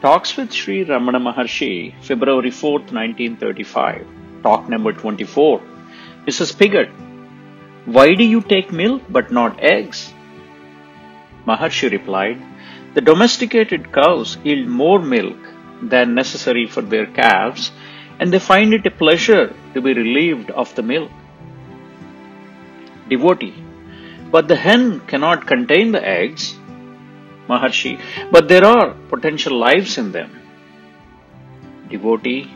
Talks with Sri Ramana Maharshi, February 4th, 1935. Talk number 24. Mrs. Pigott, why do you take milk but not eggs? Maharshi replied, the domesticated cows yield more milk than necessary for their calves, and they find it a pleasure to be relieved of the milk. Devotee, but the hen cannot contain the eggs. Maharshi, but there are potential lives in them. Devotee,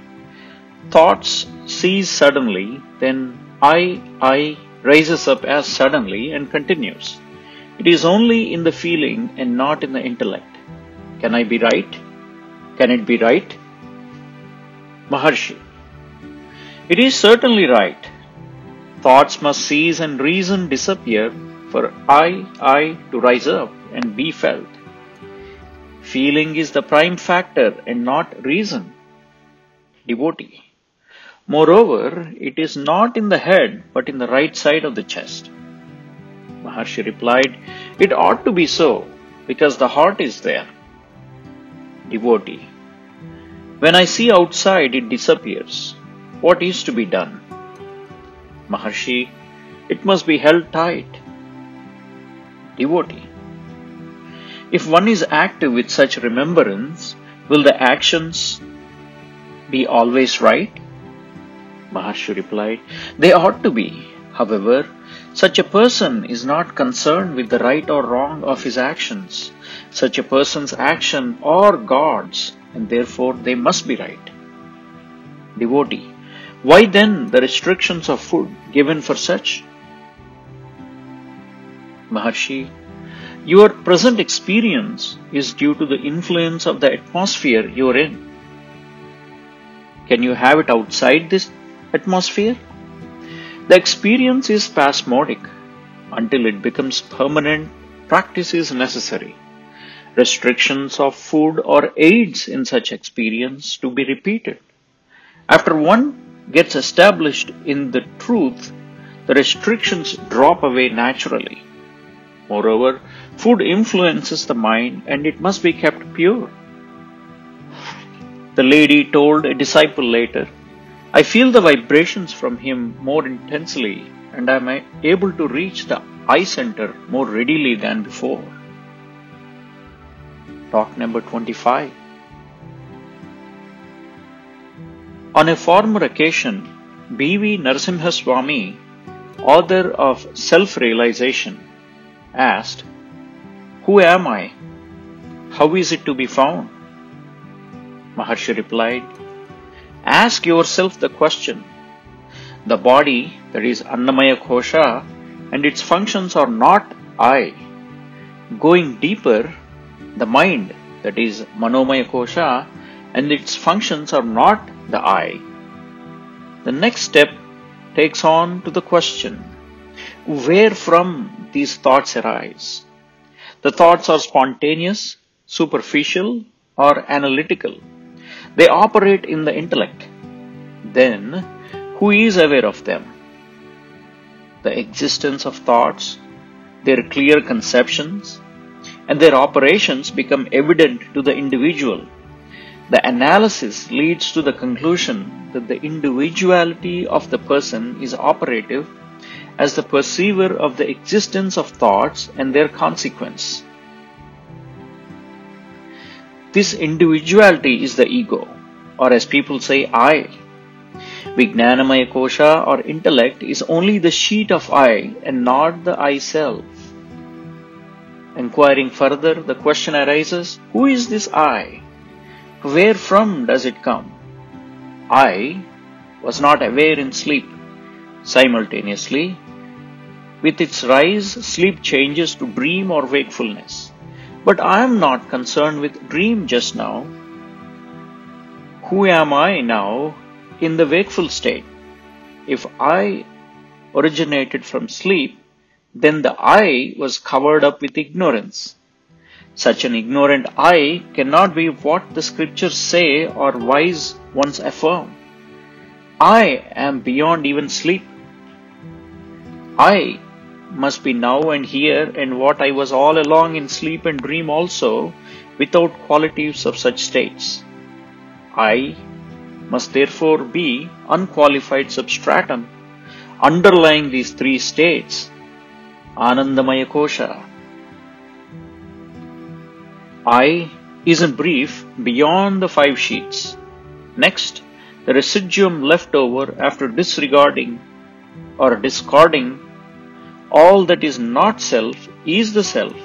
thoughts cease suddenly, then I rises up as suddenly and continues. It is only in the feeling and not in the intellect. Can I be right? Can it be right? Maharshi, it is certainly right. Thoughts must cease and reason disappear for I to rise up and be felt. Feeling is the prime factor and not reason. Devotee, moreover, it is not in the head but in the right side of the chest. Maharshi replied, it ought to be so because the heart is there. Devotee, when I see outside it disappears. What is to be done? Maharshi, it must be held tight. Devotee, if one is active with such remembrance, will the actions be always right? Maharshi replied, they ought to be. However, such a person is not concerned with the right or wrong of his actions. Such a person's action are God's, and therefore they must be right. Devotee, why then the restrictions of food given for such? Maharshi, your present experience is due to the influence of the atmosphere you are in. Can you have it outside this atmosphere? The experience is spasmodic. Until it becomes permanent, practice is necessary. Restrictions of food or aids in such experience to be repeated. After one gets established in the truth, the restrictions drop away naturally. Moreover, food influences the mind and it must be kept pure. The lady told a disciple later, I feel the vibrations from him more intensely and I am able to reach the eye center more readily than before. Talk number 25. On a former occasion, B.V. Narasimha Swami, author of Self-Realization, asked, who am I? How is it to be found? Maharshi replied, ask yourself the question. The body, that is Annamaya Kosha, and its functions are not I. Going deeper, the mind, that is Manomaya Kosha, and its functions are not the I. The next step takes on to the question, where from these thoughts arise? The thoughts are spontaneous, superficial, or analytical. They operate in the intellect. Then, who is aware of them? The existence of thoughts, their clear conceptions, and their operations become evident to the individual. The analysis leads to the conclusion that the individuality of the person is operative as the perceiver of the existence of thoughts and their consequence. This individuality is the ego, or as people say, I. Vijnanamaya Kosha or intellect is only the sheet of I and not the I self. Inquiring further, the question arises, who is this I? Where from does it come? I was not aware in sleep. Simultaneously, with its rise, sleep changes to dream or wakefulness. But I am not concerned with dream just now. Who am I now in the wakeful state? If I originated from sleep, then the I was covered up with ignorance. Such an ignorant I cannot be what the scriptures say or wise ones affirm. I am beyond even sleep. I must be now and here, and what I was all along in sleep and dream also, without qualities of such states. I must therefore be unqualified substratum underlying these three states, Anandamaya Kosha. I is in brief beyond the 5 sheets. Next, the residuum left over after disregarding or discarding all that is not self is the self,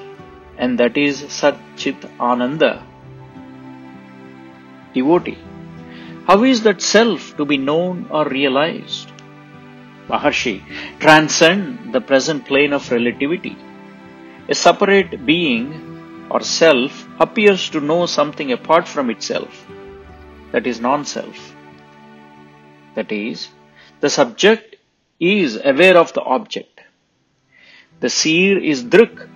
and that is Sat Chit Ananda. Devotee, how is that self to be known or realized? Maharshi, transcend the present plane of relativity. A separate being or self appears to know something apart from itself, that is non-self. That is, the subject is aware of the object. The seer is Drik,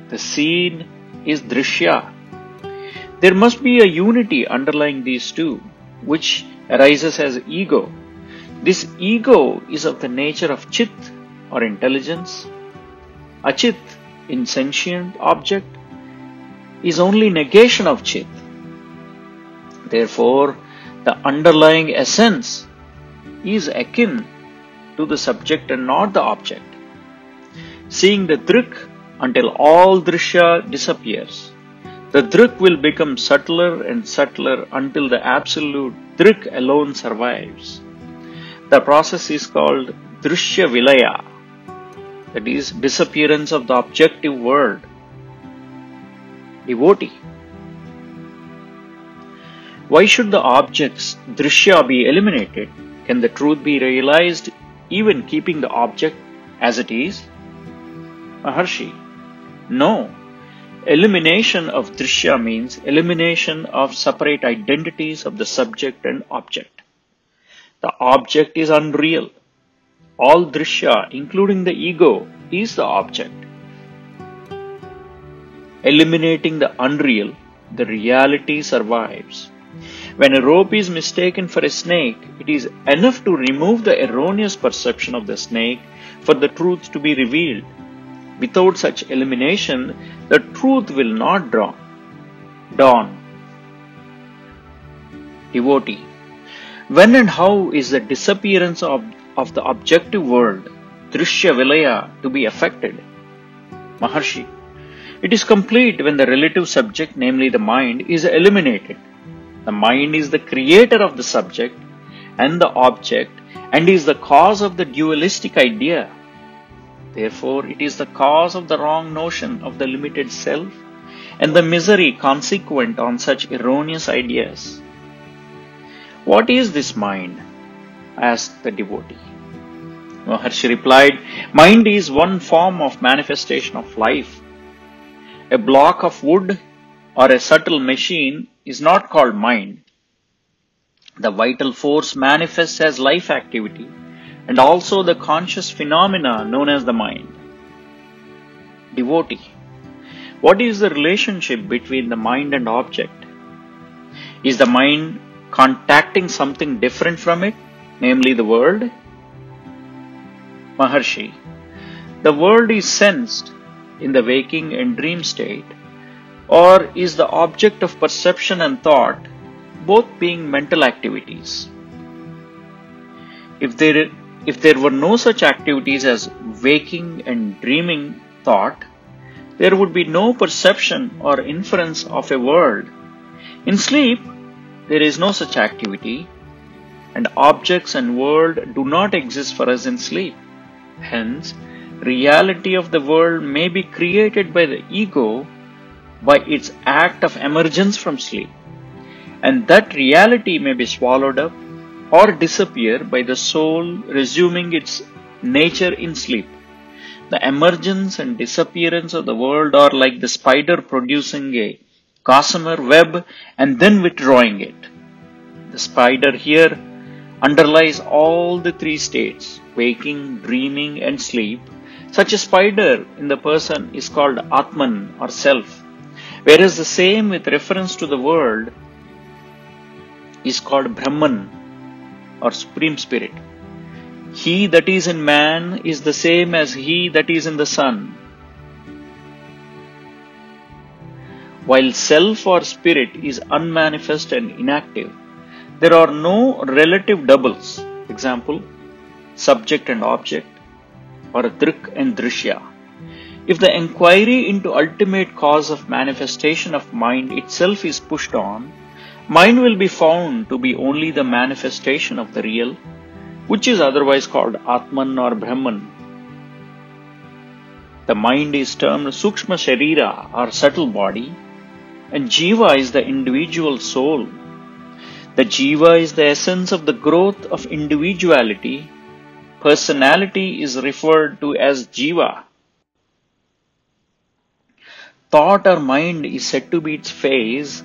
the seen is Drishya. There must be a unity underlying these two, which arises as ego. This ego is of the nature of Chit or intelligence. Achit, insentient object, is only negation of Chit. Therefore, the underlying essence is akin to the subject and not the object. Seeing the Drik until all Drishya disappears, the Drik will become subtler and subtler until the absolute Drik alone survives. The process is called Drishya Vilaya, that is, disappearance of the objective world. Devotee, why should the object's Drishya be eliminated? Can the truth be realized even keeping the object as it is? Maharshi, no. Elimination of Drishya means elimination of separate identities of the subject and object. The object is unreal. All Drishya, including the ego, is the object. Eliminating the unreal, the reality survives. When a rope is mistaken for a snake, it is enough to remove the erroneous perception of the snake for the truth to be revealed. Without such elimination, the truth will not dawn. Devotee, when and how is the disappearance of the objective world, Drishya Vilaya, to be affected? Maharshi, it is complete when the relative subject, namely the mind, is eliminated. The mind is the creator of the subject and the object and is the cause of the dualistic idea. Therefore, it is the cause of the wrong notion of the limited self and the misery consequent on such erroneous ideas. What is this mind? Asked the devotee. Maharshi replied, mind is one form of manifestation of life. A block of wood or a subtle machine is not called mind. The vital force manifests as life activity and also the conscious phenomena known as the mind. Devotee, what is the relationship between the mind and object? Is the mind contacting something different from it, namely the world? Maharshi, the world is sensed in the waking and dream state, or is the object of perception and thought, both being mental activities. If there were no such activities as waking and dreaming thought, there would be no perception or inference of a world. In sleep, there is no such activity, and objects and world do not exist for us in sleep. Hence, reality of the world may be created by the ego by its act of emergence from sleep, and that reality may be swallowed up or disappear by the soul resuming its nature in sleep. The emergence and disappearance of the world are like the spider producing a gossamer web and then withdrawing it. The spider here underlies all the three states, waking, dreaming, and sleep. Such a spider in the person is called Atman or self, whereas the same with reference to the world is called Brahman or Supreme Spirit. He that is in man is the same as he that is in the sun. While self or spirit is unmanifest and inactive, there are no relative doubles, example, subject and object, or drik and drishya. If the inquiry into ultimate cause of manifestation of mind itself is pushed on, mind will be found to be only the manifestation of the real, which is otherwise called Atman or Brahman. The mind is termed Sukshma Sharira or subtle body, and Jiva is the individual soul. The Jiva is the essence of the growth of individuality. Personality is referred to as Jiva. Thought or mind is said to be its phase,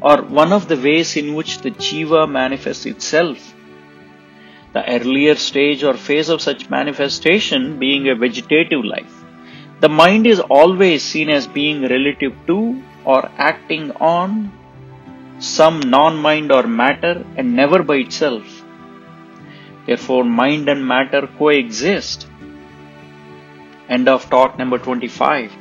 or one of the ways in which the Jiva manifests itself. The earlier stage or phase of such manifestation being a vegetative life. The mind is always seen as being relative to or acting on some non-mind or matter and never by itself. Therefore, mind and matter coexist. End of talk number 25.